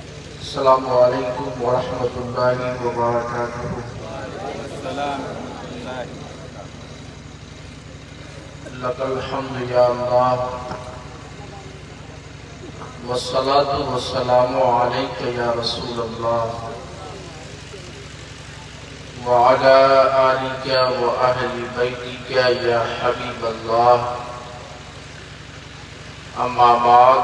السلام علیکم ورحمۃ اللہ وبرکاتہ۔ السلام ورحمۃ اللہ۔ لک الحمد یا اللہ والصلاة والسلام علیک یا رسول اللہ وعلی آلک وأہل بیتک یا حبیب اللہ، اما بعد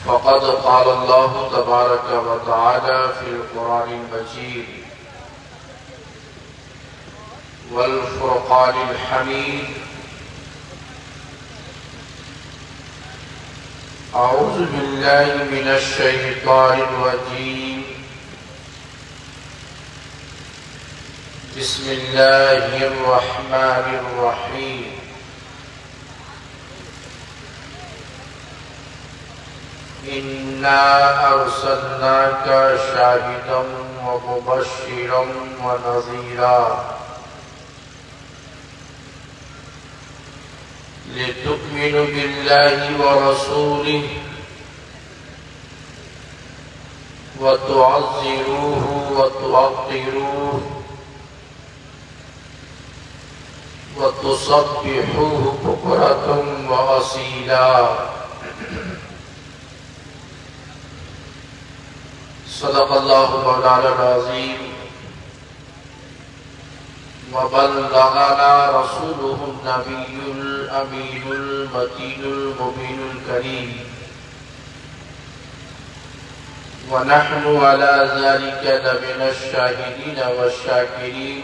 فقد قال اللہ تبارک و تعالی فی القرآن المجید والفرقان الحمید، اعوذ باللہ من الشیطان الرجیم، بسم اللہ الرحمن الرحیم۔ اِنَّا أَرْسَلْنَاكَ شَاهِدًا وَمُبَشِّرًا وَنَذِيرًا لِتُؤْمِنُوا بِاللَّهِ وَرَسُولِهِ وَتُعَزِّرُوهُ وَتُوَقِّرُوهُ وَتُسَبِّحُوهُ بُكْرَةً وَأَصِيلًا۔ صدق اللہ مولانا العظیم وبلغنا رسوله النبی الامین المتین المبین الکریم، ونحن على ذلك لمن الشاہدین والشاکرین،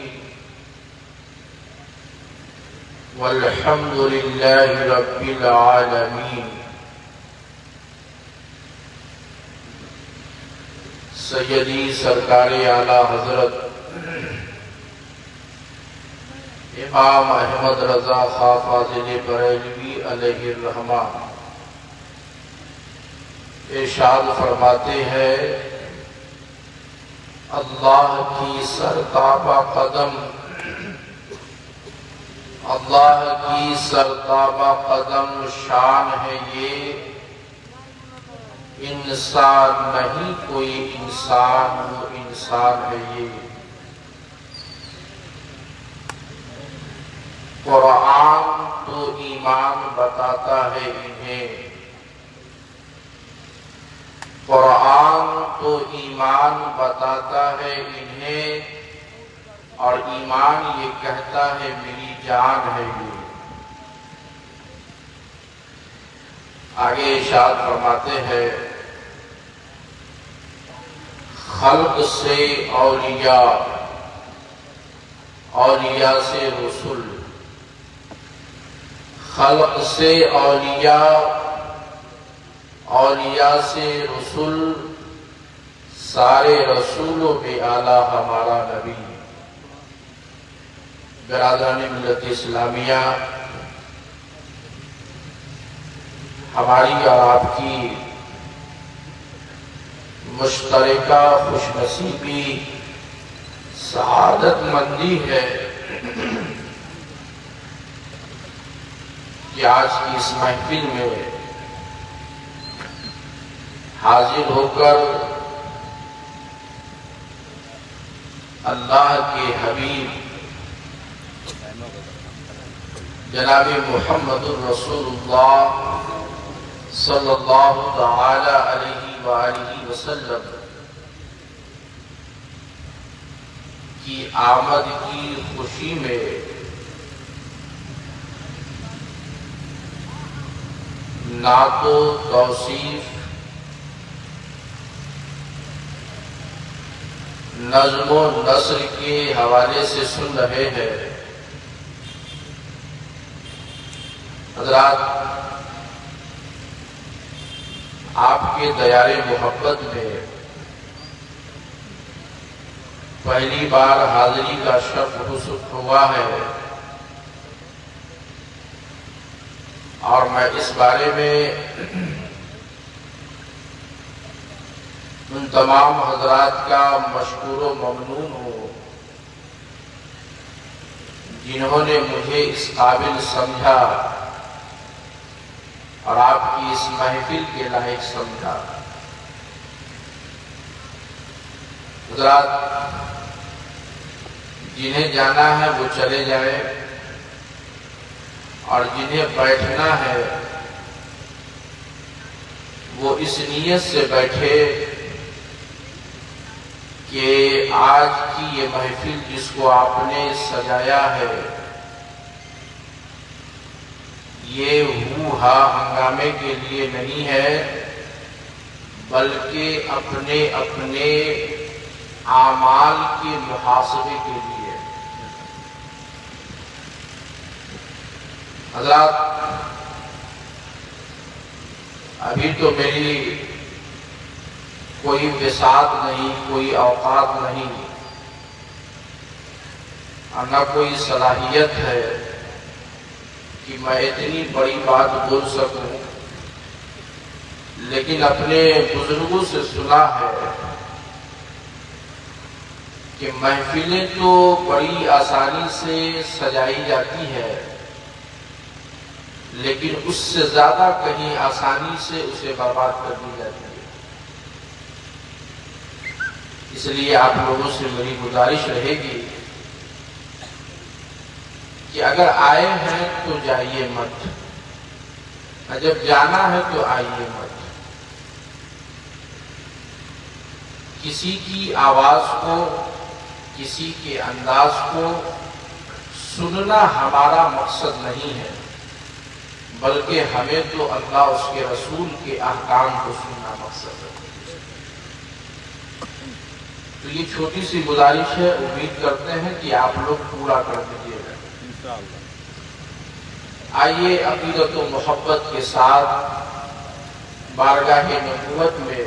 والحمد للہ رب العالمین۔ سیدی سرکار اعلیٰ حضرت امام احمد رضا خاں فاضل بریلوی علیہ الرحمہ ارشاد فرماتے ہیں، اللہ کی سرتابہ قدم، اللہ کی سرتابہ قدم شان ہے یہ، انسان نہیں کوئی انسان، وہ انسان ہے یہ۔ قرآن تو ایمان بتاتا ہے انہیں، قرآن تو ایمان بتاتا ہے انہیں، اور ایمان یہ کہتا ہے میری جان ہے یہ۔ آگے ارشاد فرماتے ہیں، خلق سے اولیاء، اولیاء سے رسول، خلق سے اولیاء، اولیاء سے رسول، سارے رسولوں میں اعلیٰ ہمارا نبی۔ برادران ملت اسلامیہ، ہماری اور آپ کی مشترکہ خوش نصیبی، سعادت مندی ہے کہ آج کی اس محفل میں حاضر ہو کر اللہ کے حبیب جناب محمد الرسول اللہ صلی اللہ تعالی علیہ وآلہ وسلم کی آمد کی خوشی میں نعت و توصیف، نظم و نثر کے حوالے سے سن رہے ہیں۔ حضرات، آپ کے دیار محبت میں پہلی بار حاضری کا شرف حصول ہوا ہے، اور میں اس بارے میں ان تمام حضرات کا مشکور و ممنون ہوں جنہوں نے مجھے اس قابل سمجھا اور آپ کی اس محفل کے لائق سمجھا۔ حضرات، جنہیں جانا ہے وہ چلے جائے، اور جنہیں بیٹھنا ہے وہ اس نیت سے بیٹھے کہ آج کی یہ محفل جس کو آپ نے سجایا ہے یہ ہو-ہا ہنگامے کے لیے نہیں ہے، بلکہ اپنے اپنے اعمال کے محاسبے کے لیے۔ حضرات، ابھی تو میری کوئی وسعت نہیں، کوئی اوقات نہیں، اور نہ کوئی صلاحیت ہے کہ میں اتنی بڑی بات بول سکوں، لیکن اپنے بزرگوں سے سنا ہے کہ محفلیں تو بڑی آسانی سے سجائی جاتی ہے، لیکن اس سے زیادہ کہیں آسانی سے اسے برباد کر دی جاتی ہے۔ اس لیے آپ لوگوں سے میری گزارش رہے گی کہ اگر آئے ہیں تو جائیے مت، اور جب جانا ہے تو آئیے مت۔ کسی کی آواز کو، کسی کے انداز کو سننا ہمارا مقصد نہیں ہے، بلکہ ہمیں تو اللہ اس کے رسول کے احکام کو سننا مقصد ہے۔ تو یہ چھوٹی سی گزارش ہے، امید کرتے ہیں کہ آپ لوگ پورا کر دیجیے گا انشاءاللہ۔ آئیے عقیدت و محبت کے ساتھ بارگاہ نبوت میں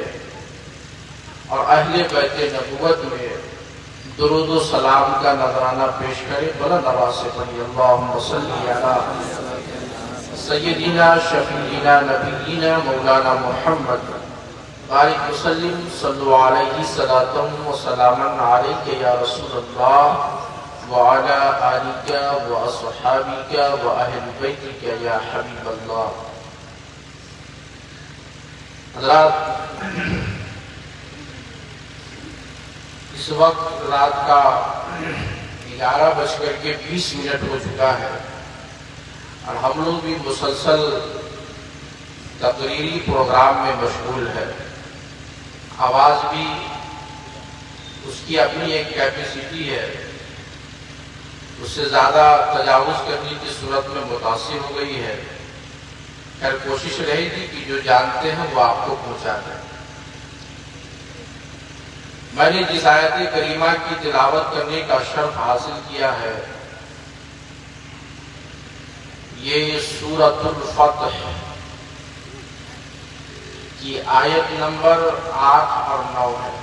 اور اہل بیت نبوت میں درود و سلام کا نذرانہ پیش کریں۔ بلند آواز سے پڑھیے، اللہم صلی علی سیدنا شفیعنا نبینا مولانا محمد بارک وسلم صلو علیہ صلاۃ و سلاما علیک یا رسول اللہ وعلی آلک و اصحابک و اہل بیتک یا حبیب اللہ۔ حضرات، اس وقت رات کا 11:20 ہو چکا ہے، اور ہم لوگ بھی مسلسل تقریری پروگرام میں مشغول ہے۔ آواز بھی اس کی اپنی ایک کیپیسٹی ہے، اس سے زیادہ تجاوز کرنے کی صورت میں متاثر ہو گئی ہے۔ خیر، کوشش رہے گی کہ جو جانتے ہیں وہ آپ کو پہنچا دیں۔ میں نے جس آیت کریمہ کی تلاوت کرنے کا شرف حاصل کیا ہے یہ سورۃ الفتح کی آیت نمبر 8 اور 9 ہے۔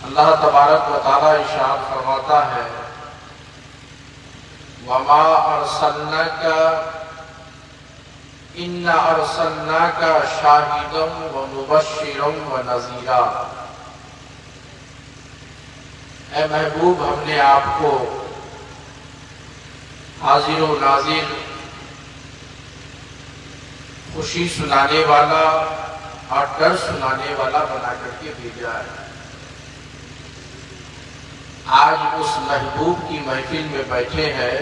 اللہ تبارک و تعالی ارشاد فرماتا ہے، وَمَا أَرْسَلْنَاكَ إِنَّا أَرْسَلْنَاكَ شَاهِدًا وَمُبَشِّرًا وَنَذِيرًا۔ اے محبوب، ہم نے آپ کو حاضر و ناظر، خوشی سنانے والا اور ڈر سنانے والا بنا کر کے بھیجا ہے۔ آج اس محبوب کی محفل میں بیٹھے ہیں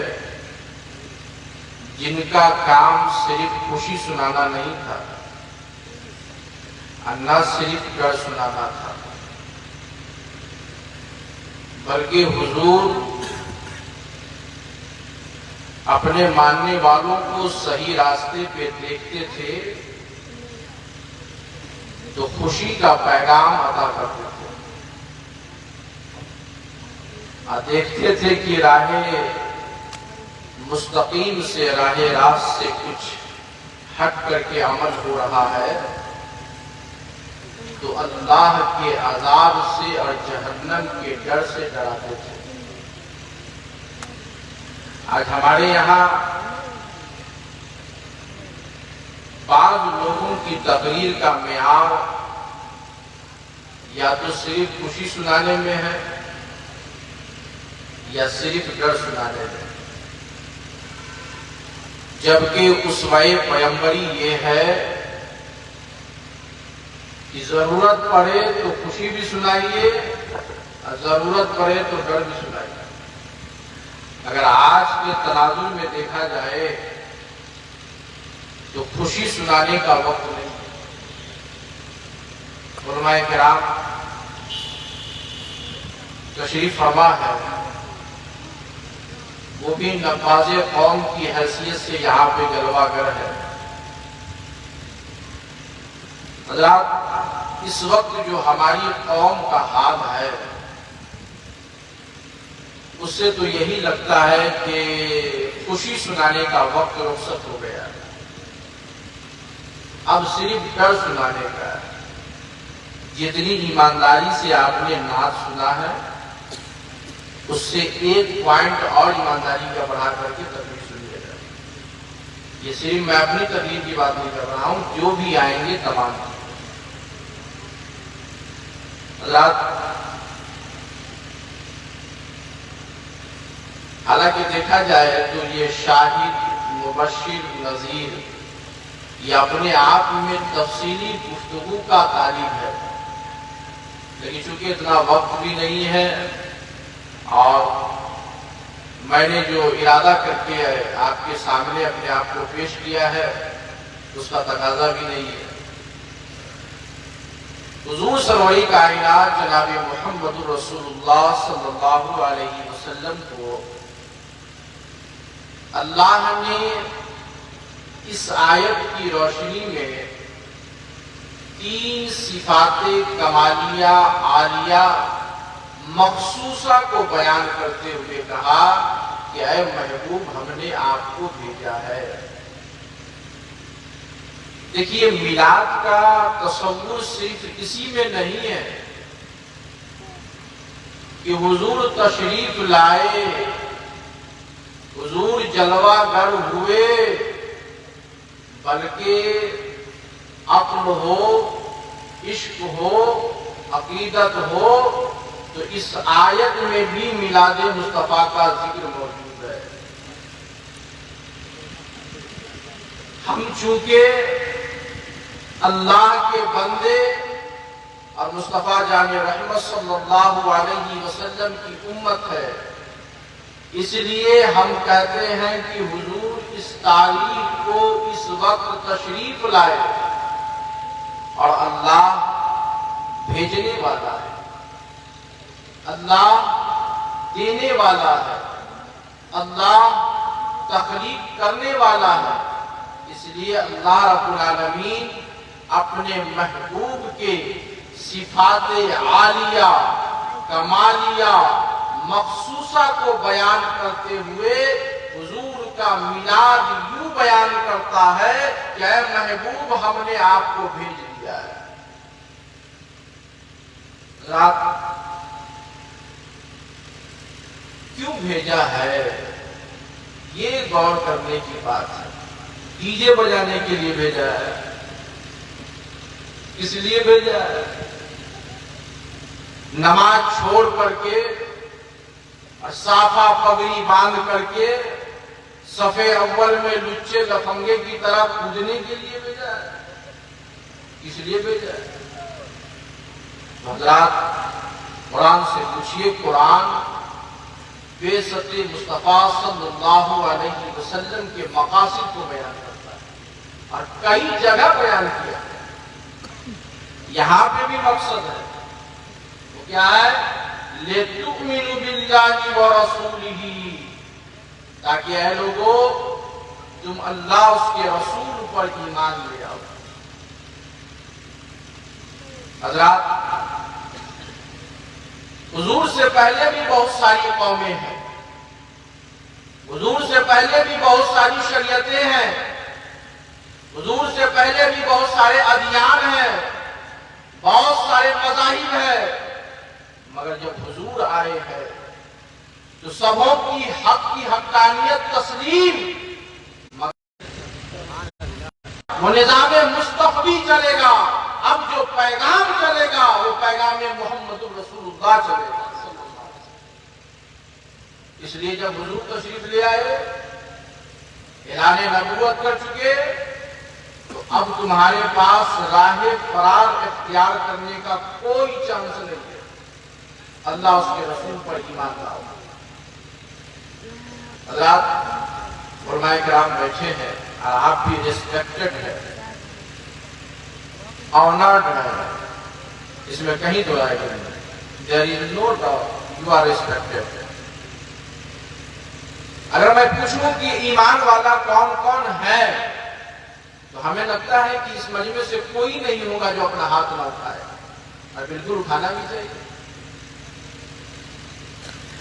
جن کا کام صرف خوشی سنانا نہیں تھا، اور نہ صرف ڈر سنانا تھا، بلکہ حضور اپنے ماننے والوں کو صحیح راستے پہ دیکھتے تھے تو خوشی کا پیغام عطا کرتے تھے، اور دیکھتے تھے کہ راہ مستقیم سے، راہ راست سے کچھ ہٹ کر کے عمل ہو رہا ہے تو اللہ کے عذاب سے اور جہنم کے ڈر سے ڈراتے تھے۔ آج ہمارے یہاں بعض لوگوں کی تقریر کا معیار یا تو صرف خوشی سنانے میں ہے یا صرف ڈر سنانے میں۔ جبکہ اسوہ پیغمبری یہ ہے کہ ضرورت پڑے تو خوشی بھی سنائیے اور ضرورت پڑے تو ڈر بھی سنائیے۔ اگر آج کے تناظر میں دیکھا جائے تو خوشی سنانے کا وقت نہیں ہے۔ علماء کرام تشریف فرما ہے، وہ بھی نفاذ قوم کی حیثیت سے یہاں پہ جلوہ گر ہے۔ حضرات، اس وقت جو ہماری قوم کا حال ہے اس سے تو یہی لگتا ہے کہ خوشی سنانے کا وقت رخصت ہو گیا ہے، اب صرف ڈر سنانے کا ہے۔ جتنی ایمانداری سے آپ نے نعت سنا ہے اس سے ایک پوائنٹ اور ایمانداری کا بڑھا کر کے تقریر سنیے گا۔ یہ صرف میں اپنی تقریر کی بات نہیں کر رہا ہوں، جو بھی آئیں گے تمام۔ حضرات، حالانکہ دیکھا جائے تو یہ شاہد، مبشر، نذیر یہ اپنے آپ میں تفصیلی گفتگو کا طالب ہے، لیکن چونکہ اتنا وقت بھی نہیں ہے اور میں نے جو ارادہ کر کے آپ کے سامنے اپنے آپ کو پیش کیا ہے اس کا تقاضا بھی نہیں ہے۔ حضور سرور کائنات جناب محمد رسول اللہ صلی اللہ علیہ وسلم کو اللہ نے اس آیت کی روشنی میں 3 صفات کمالیہ عالیہ مخصوصہ کو بیان کرتے ہوئے کہا کہ اے محبوب، ہم نے آپ کو بھیجا ہے۔ دیکھیے، میلاد کا تصور صرف اسی میں نہیں ہے کہ حضور تشریف لائے، حضور جلوہ گر ہوئے، بلکہ عقل ہو، عشق ہو، عقیدت ہو، تو اس آیت میں بھی میلاد مصطفیٰ کا ذکر موجود ہے۔ ہم چونکہ اللہ کے بندے اور مصطفیٰ جان رحمت صلی اللہ علیہ وسلم کی امت ہے، اس لیے ہم کہتے ہیں کہ حضور اس تاریخ کو اس وقت تشریف لائے اور اللہ بھیجنے والا ہے، اللہ دینے والا ہے، اللہ تخلیق کرنے والا ہے۔ اس لیے اللہ رب العالمین اپنے محبوب کے صفات عالیہ کمالیہ مخصوصہ کو بیان کرتے ہوئے حضور کا میلاد یوں بیان کرتا ہے کہ اے محبوب، ہم نے آپ کو بھیج دیا ہے۔ رات کیوں بھیجا ہے یہ غور کرنے کی بات ہے۔ ڈی جے بجانے کے لیے بھیجا ہے، اس لیے بھیجا ہے نماز چھوڑ کر کے اور صافہ پگڑی باندھ کر کے صف اول میں لچے لفنگے کی طرح کودنے کے لیے بھیجا ہے، اس لیے بھیجا ہے۔ حضرات، قرآن سے پوچھئے، قرآن بعثت مصطفیٰ صلی اللہ علیہ وسلم کے مقاصد کو بیان کرتا ہے اور کئی جگہ بیان کیا ہے۔ یہاں پہ بھی مقصد ہے، وہ کیا ہے؟ لِتُؤْمِنُوا بِاللَّهِ وَرَسُولِهِ، تاکہ اے لوگو تم اللہ اس کے رسول پر ایمان لے آؤ۔ حضرات، حضور سے پہلے بھی بہت ساری قومیں ہیں، حضور سے پہلے بھی بہت ساری شریعتیں ہیں، حضور سے پہلے بھی بہت سارے ادیان ہیں، بہت سارے مذاہب ہیں، مگر جب حضور آئے ہیں تو سبوں کی حق کی حقانیت تسلیم، وہ نظام مستقبی چلے گا۔ اب جو پیغام چلے گا وہ پیغام محمد رسول اللہ چلے گا۔ اس لیے جب حضور تشریف لے آئے اعلان نبوت کر چکے، تو اب تمہارے پاس راہ فرار اختیار کرنے کا کوئی چانس نہیں ہے، اللہ اس کے رسول پر ایمان لاؤ۔ حضرات علماء کرام بیٹھے ہیں اور آپ بھی ریسپیکٹڈ ہیں، آنرڈ ہیں، اس میں کہیں دو رائے نہیں، there is no doubt you are respected۔ اگر میں پوچھوں کہ ایمان والا کون کون ہے تو ہمیں لگتا ہے کہ اس مجمع سے کوئی نہیں ہوگا جو اپنا ہاتھ نہ اٹھائے، اور بالکل اٹھانا بھی چاہیے۔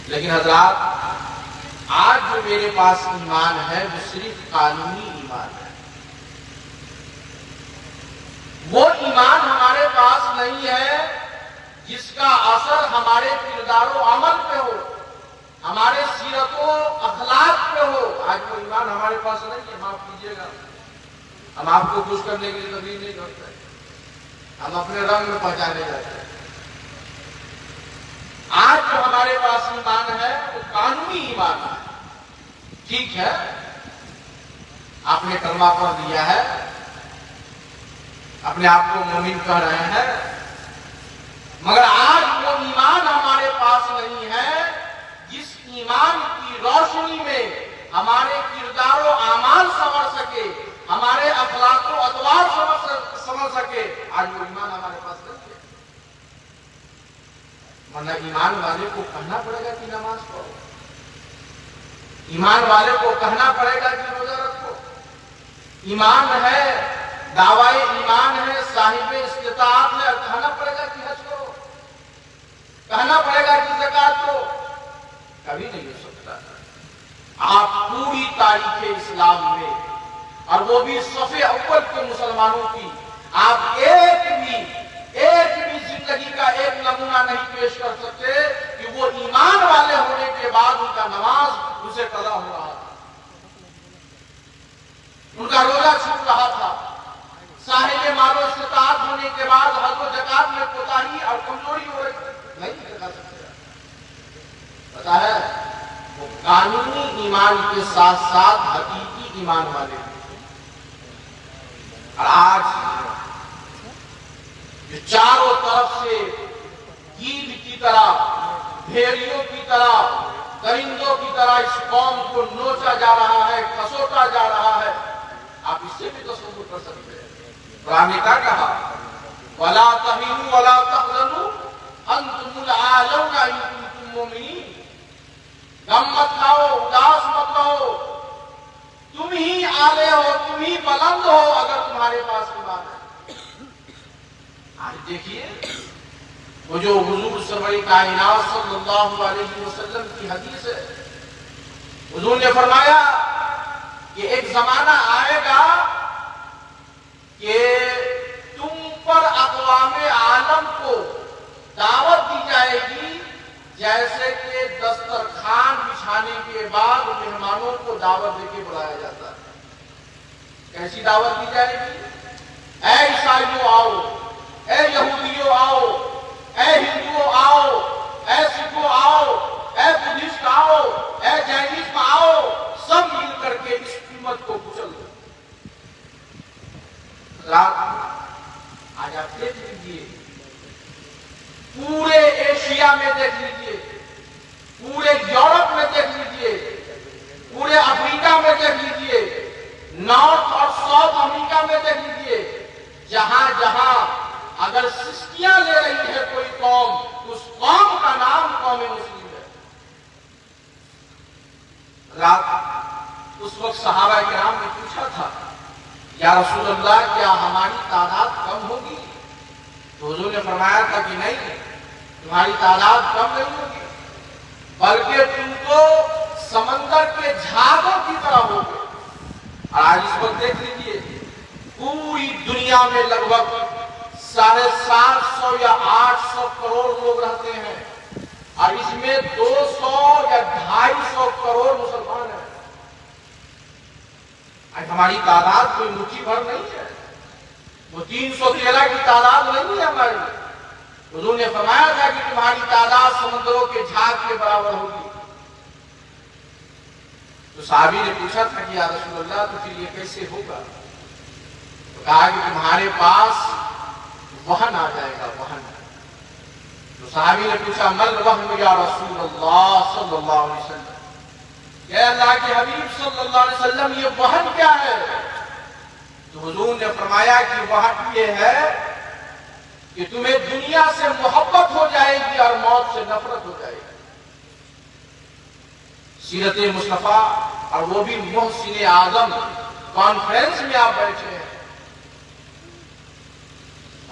لیکن حضرات آج جو میرے پاس ایمان ہے وہ صرف قانونی ایمان ہے، وہ ایمان ہمارے پاس نہیں ہے جس کا اثر ہمارے کردار و عمل پہ ہو، ہمارے سیرت و اخلاق پہ ہو۔ آج وہ ایمان ہمارے پاس نہیں ہے، معاف کیجیے گا، ہم آپ کو خوش کرنے کے لیے تبلیغ نہیں کرتے، ہم اپنے رنگ میں پہچانے جاتے ہیں۔ آج جو ہمارے پاس ایمان ہے وہ قانونی ایمان ہے۔ ٹھیک ہے، آپ نے کلمہ پڑھ دیا ہے، اپنے آپ کو مومن کہہ رہے ہیں، مگر آج وہ ایمان ہمارے پاس نہیں ہے جس ایمان کی روشنی میں ہمارے کردار و اعمال سنور سکے، ہمارے اخلاق و اطوار سنور سکے۔ آج وہ ایمان ہمارے پاس نہیں ہے، ورنہ ایمان والے کو کہنا پڑے گا کہ نماز پڑھو، ایمان والے کو کہنا پڑے گا کہ روزہ رکھو، ایمان ہے، دعوی ایمان ہے، صاحب استطاعت ہے، اور کہنا پڑے گا کہ حج کرو، کہنا پڑے گا کہ زکات دو، کبھی نہیں ہو سکتا۔ آپ پوری تاریخ اسلام میں، اور وہ بھی صف اول کے مسلمانوں کی، آپ ایک بھی زندگی کا ایک نمونہ نہیں پیش کر سکتے کہ وہ ایمان والے ہونے کے بعد ان کا نماز اسے قضا ہو رہا تھا، ان کا روزہ چھوٹ رہا تھا، صاحب مال و استطاعت ہونے کے بعد حج و زکات میں کوتاہی اور کمزوری ہو رہی تھی، نہیں دکھا سکتے۔ پتا ہے، وہ قانونی ایمان کے ساتھ ساتھ حقیقی ایمان والے ہیں۔ اور آج جو چاروں طرف سے گیدڑ کی طرح، بھیڑیوں کی طرح، درندوں کی طرح اس قوم کو نوچا جا رہا ہے، کسوٹا جا رہا ہے، آپ اس سے بھی تصور کر سکتے ہیں۔ قرآن نے کیا کہا؟ وَلَا تَهِنُوا وَلَا تَحْزَنُوا أَنْتُمُ الْأَعْلَوْنَ إِن كُنتُم مُّؤْمِنِينَ۔ غم مت کھاؤ، اداس مت رہو، تم ہی آلے ہو، تم ہی بلند ہو اگر تمہارے پاس ایمان ہے۔ آج دیکھیے وہ جو حضور سرور کائنات صلی اللہ علیہ وسلم کی حدیث ہے، حضور نے فرمایا کہ ایک زمانہ آئے گا کہ تم پر اقوام عالم کو دعوت دی جائے گی جیسے کہ دسترخوان بچھانے کے بعد مہمانوں کو دعوت دے کے بلایا جاتا ہے۔ کیسی دعوت دی جائے گی؟ اے عیسائیوں آؤ، اے یہودیوں آؤ، اے ہندوؤں آؤ، اے سکھوں آؤ، اے بدھسٹ آؤ، اے جینزم آؤ، سب مل کر کے اس امت کو کچل دو۔ آج آپ دیکھ لیجیے، پورے ایشیا میں دیکھ لیجیے، پورے یورپ میں دیکھ لیجیے، پورے افریقہ میں دیکھ لیجیے، نارتھ اور ساؤتھ امریکہ میں دیکھ لیجیے، جہاں جہاں اگر سسکیاں لے رہی ہے کوئی قوم، اس قوم کا نام قوم مسلم ہے۔ رات اس وقت صحابہ کرام نے پوچھا تھا، یا رسول اللہ کیا ہماری تعداد کم ہوگی؟ تو حضور نے فرمایا تھا کہ نہیں، تمہاری تعداد کم نہیں ہوگی، بلکہ تم تو سمندر کے جھاگوں کی طرح ہوگے۔ اور آج اس وقت دیکھ لیجیے، پوری دنیا میں لگ بھگ 750 یا 800 کروڑ لوگ رہتے ہیں، اور اس میں 200 یا 250 کروڑ مسلمان ہیں۔ آج ہماری تعداد کوئی مٹھی بھر نہیں ہے، وہ 313 کی تعداد نہیں ہے ہماری۔ حضور نے فرمایا تھا کہ تمہاری تعداد سمندروں کے جھاگ کے برابر ہوگی۔ تو صحابی نے پوچھا تھا کہ یا رسول اللہ تو پھر یہ کیسے ہوگا؟ تو کہا کہ تمہارے پاس وہن آ جائے گا، وہن۔ تو صحابی نے پوچھا مل وہن یا رسول اللہ صلی اللہ علیہ وسلم، اے اللہ کے حبیب صلی اللہ علیہ وسلم یہ وہن کیا ہے؟ تو حضور نے فرمایا کہ وہن یہ ہے کہ تمہیں دنیا سے محبت ہو جائے گی اور موت سے نفرت ہو جائے گی۔ سیرت مصطفیٰ اور وہ بھی محسن اعظم کانفرنس میں آپ بیٹھے ہیں،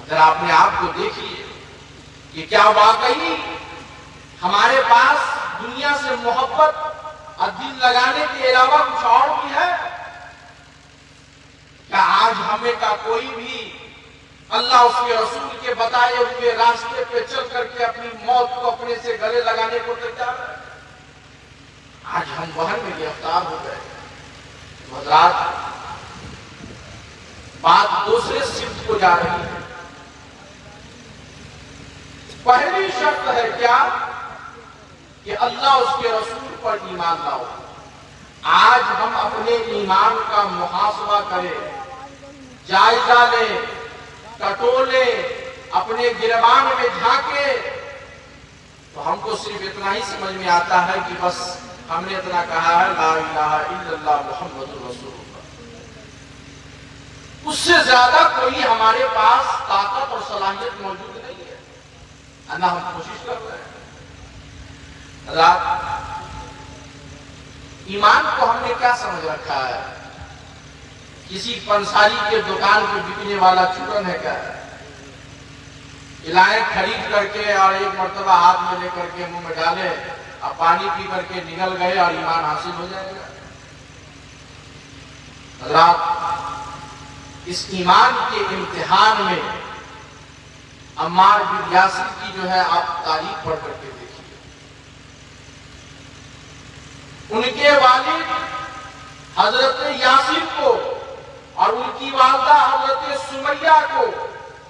اگر آپ نے آپ کو دیکھیے کہ کیا واقعی ہمارے پاس دنیا سے محبت اور دل لگانے کے علاوہ کچھ اور بھی ہے؟ کیا آج ہمیں کا کوئی بھی اللہ اس کے رسول کے بتائے ہوئے راستے پہ چل کر کے اپنی موت کو اپنے سے گلے لگانے کو تیار ہے؟ آج ہم وہن میں گرفتار ہو گئے۔ حضرات، بات دوسرے سمت کو جا رہی ہے۔ پہلی شرط ہے کیا؟ کہ اللہ اس کے رسول پر ایمان لاؤ۔ آج ہم اپنے ایمان کا محاسبہ کریں، جائزہ لیں، ٹٹولے، اپنے گریبان میں جھانکے، تو ہم کو صرف اتنا ہی سمجھ میں آتا ہے کہ بس ہم نے اتنا کہا ہے لا الہ الا اللہ محمد رسول اللہ۔ اس سے زیادہ کوئی ہمارے پاس طاقت اور صلاحیت موجود نہیں ہے، اللہ ہم کوشش کر رہے ہیں۔ اللہ، ایمان کو ہم نے کیا سمجھ رکھا ہے؟ کسی پنساری کے دکان پہ بکنے والا چورن ہے کیا؟ الائیں خرید کر کے اور ایک مرتبہ ہاتھ میں لے کر کے منہ میں ڈالے اور پانی پی کر کے نکل گئے اور ایمان حاصل ہو جائے گا؟ حضرات، اس ایمان کے امتحان میں عمار بن یاسر کی جو ہے آپ تاریخ پڑھ کر کے دیکھیے۔ ان کے والد حضرت یاسر کو اور ان کی والدہ حضرت سمیہ کو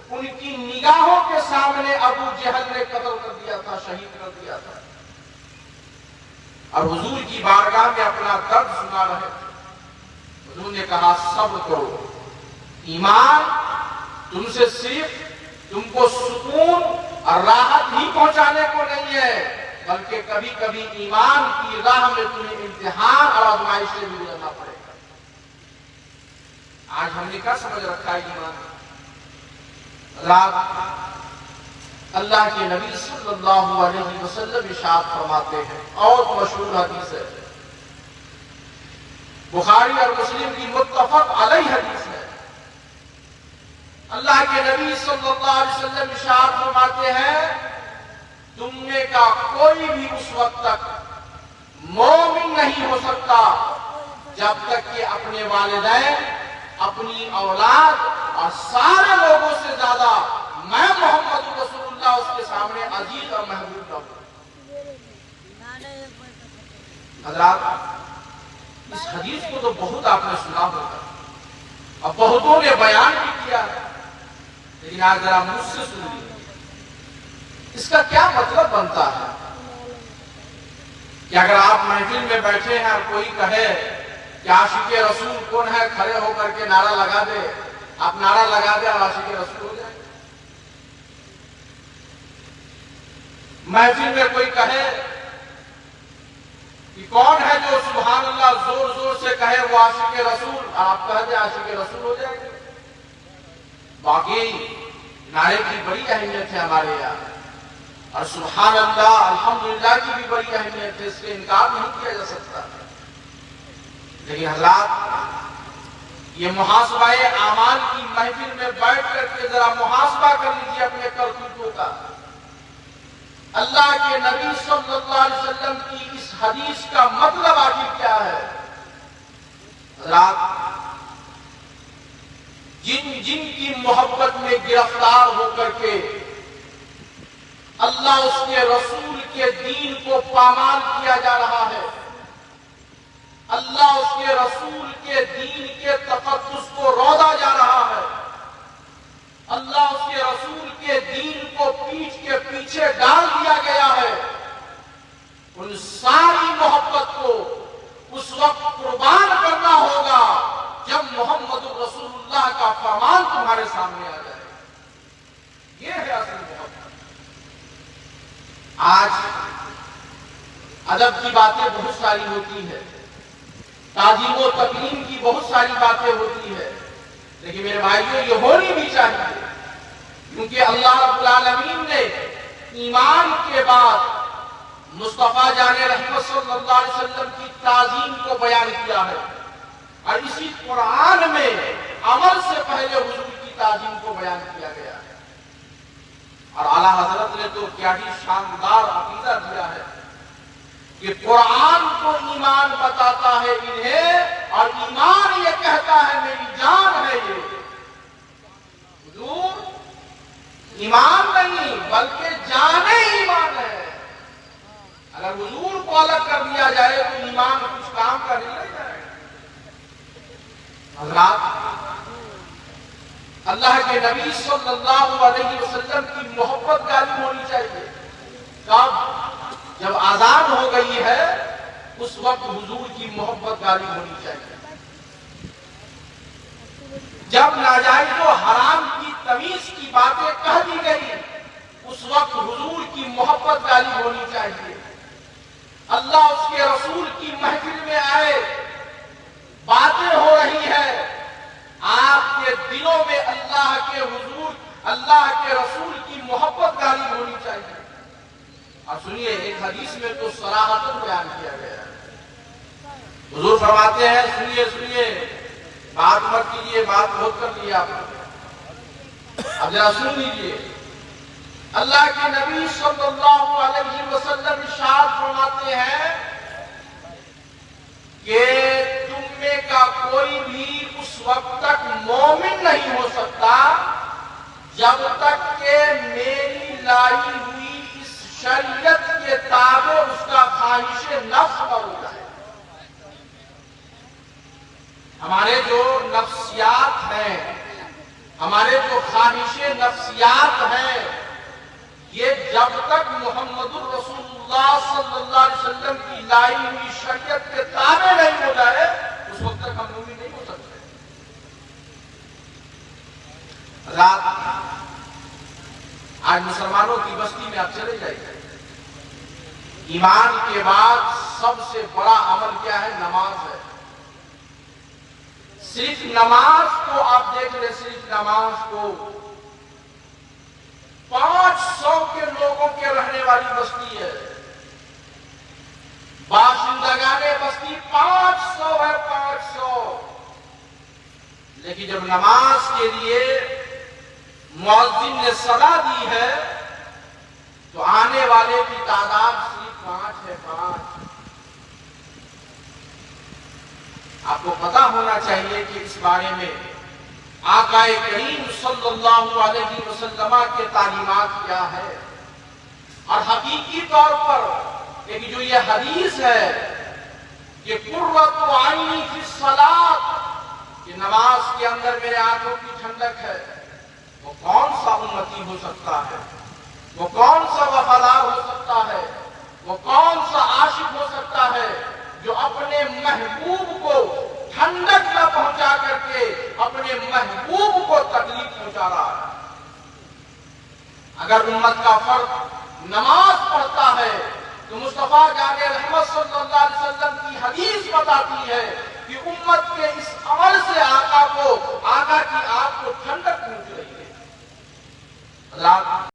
ان کی نگاہوں کے سامنے ابو جہل نے قتل کر دیا تھا، شہید کر دیا تھا، اور حضور کی بارگاہ میں اپنا درد سنا رہے تھے۔ حضور نے کہا صبر کرو، ایمان تم سے صرف تم کو سکون اور راحت ہی پہنچانے کو نہیں ہے، بلکہ کبھی کبھی ایمان کی راہ میں تمہیں امتحان اور آزمائش سے بھی گزرنا پڑے گا۔ آج ہم نے کیا سمجھ رکھا ہے ایمان؟ اللہ کے نبی صلی اللہ علیہ وسلم ارشاد فرماتے ہیں، اور مشہور حدیث ہے، بخاری اور مسلم کی متفق علیہ حدیث ہے، اللہ کے نبی صلی اللہ علیہ وسلم ارشاد فرماتے ہیں، تم میں کا کوئی بھی اس وقت تک مومن نہیں ہو سکتا جب تک کہ اپنے والدین، اپنی اولاد اور سارے لوگوں سے زیادہ میں محمد رسول اللہ اس کے سامنے عزیز اور محبوب نہ ہوں۔ حضرات، اس حدیث کو تو بہت آپ نے سنا ہوگا اور بہتوں نے بیان بھی کیا ہے، لیکن آج ذرا مجھ سے سنیے اس کا کیا مطلب بنتا ہے؟ کہ اگر آپ محفل میں بیٹھے ہیں اور کوئی کہے کہ عاشق رسول کون ہے، کھڑے ہو کر کے نعرہ لگا دے، آپ نعرہ لگا دے اور عاشق رسول ہو جائے۔ محفل میں کوئی کہے کہ کون ہے جو سبحان اللہ زور زور سے کہے وہ عاشق رسول، اور آپ کہہ دیں عاشق رسول ہو جائے گے۔ باقی نعرے کی بڑی اہمیت ہے ہمارے یہاں، اور سبحان اللہ الحمدللہ کی بھی بڑی اہمیت ہے، اس سے انکار نہیں کیا جا سکتا۔ لیکن حضرات، یہ محاسبہ اعمال کی محفل میں بیٹھ کر کے ذرا محاسبہ کر لیجیے اپنے کرتوتوں کا۔ اللہ کے نبی صلی اللہ علیہ وسلم کی اس حدیث کا مطلب آخر کیا ہے؟ حضرات، جن کی محبت میں گرفتار ہو کر کے اللہ اس کے رسول کے دین کو پامال کیا جا رہا ہے، اللہ اس کے رسول کے دین کے تقدس کو رودا جا رہا ہے، اللہ اس کے رسول کے دین کو پیٹھ کے پیچھے ڈال دیا گیا ہے، ان ساری محبت کو اس وقت ہمارے سامنے آ جائے. یہ ہے اصل محبت. آج ادب کی باتیں بہت ساری ہوتی ہے, تعظیم و تکریم کی بہت ساری باتیں ہوتی ہے, لیکن میرے بھائیوں یہ ہونی بھی چاہیے, کیونکہ اللہ رب العالمین نے ایمان کے بعد مصطفیٰ جان رحمت صلی اللہ علیہ وسلم کی تعظیم کو بیان کیا ہے, اور اسی قرآن میں عمل سے پہلے حضور کی تعظیم کو بیان کیا گیا ہے. اور اعلیٰ حضرت نے تو کیا ہی شاندار عقیدہ دیا ہے کہ قرآن کو ایمان بتاتا ہے انہیں, اور ایمان یہ کہتا ہے میری جان ہے یہ. حضور ایمان نہیں بلکہ جان ایمان ہے. اگر حضور کو الگ کر دیا جائے تو ایمان کچھ کام کا نہیں رہ جائے. حضرات, اللہ کے نبی صلی اللہ علیہ وسلم کی محبت غالب ہونی چاہیے. کب؟ جب اذان ہو گئی ہے اس وقت حضور کی محبت غالب ہونی چاہیے. جب ناجائز و حرام کی تمیز کی باتیں کہہ دی گئی اس وقت حضور کی محبت غالب ہونی چاہیے. اللہ اس کے رسول کی محفل میں آئے, باتیں ہو رہی ہے, آپ کے دلوں میں اللہ کے حضور, اللہ کے رسول کی محبت غالب ہونی چاہیے. اور سنیے, ایک حدیث میں تو صراحتاً بیان کیا گیا ہے. حضور فرماتے ہیں, سنیے سنیے, بات مت کیجیے, بات بہت کر لی آپ نے, اب ذرا سن لیجیے. اللہ کے نبی صلی اللہ علیہ وسلم ارشاد فرماتے ہیں کہ تم میں کا کوئی بھی اس وقت تک مومن نہیں ہو سکتا جب تک کہ میری لائی ہوئی اس شریعت کے تابع اس کا خواہش نفس پر ہو جائے. ہمارے جو نفسیات ہیں, ہمارے جو خواہش نفسیات ہیں, یہ جب تک محمد الرسول اللہ صلی اللہ علیہ وسلم کی لائی ہوئی شریعت کے تابع نہیں ہو جائے اس وقت تک ہم مومن نہیں ہو سکتے. آج مسلمانوں کی بستی میں آپ چلے جائیے, ایمان کے بعد سب سے بڑا عمل کیا ہے؟ نماز ہے. صرف نماز کو آپ دیکھ لیں, صرف نماز کو 500 کے لوگوں کے رہنے والی بستی ہے. باشندگان بستی 500 ہے, 500. لیکن جب نماز کے لیے مؤذن نے صدا دی ہے تو آنے والے کی تعداد صرف 5 ہے, 5. آپ کو پتا ہونا چاہیے کہ اس بارے میں آقا کریم صلی اللہ علیہ وسلم کے تعلیمات کیا ہے. اور حقیقی طور پر ایک جو یہ حدیث ہے کہ قرۃ عینی فی الصلاۃ, کہ نماز کے اندر میرے آنکھوں کی ٹھنڈک ہے, وہ کون سا امتی ہو سکتا ہے, وہ کون سا وفادار ہو سکتا ہے, وہ کون سا عاشق ہو سکتا ہے جو اپنے محبوب کو ٹھنڈک نہ پہنچا کر کے اپنے محبوب کو تکلیف پہنچا رہا ہے. اگر امت کا فرد نماز پڑھتا ہے تو مصطفیٰ جان رحمت صلی اللہ علیہ وسلم کی حدیث بتاتی ہے کہ امت کے اس عمل سے آقا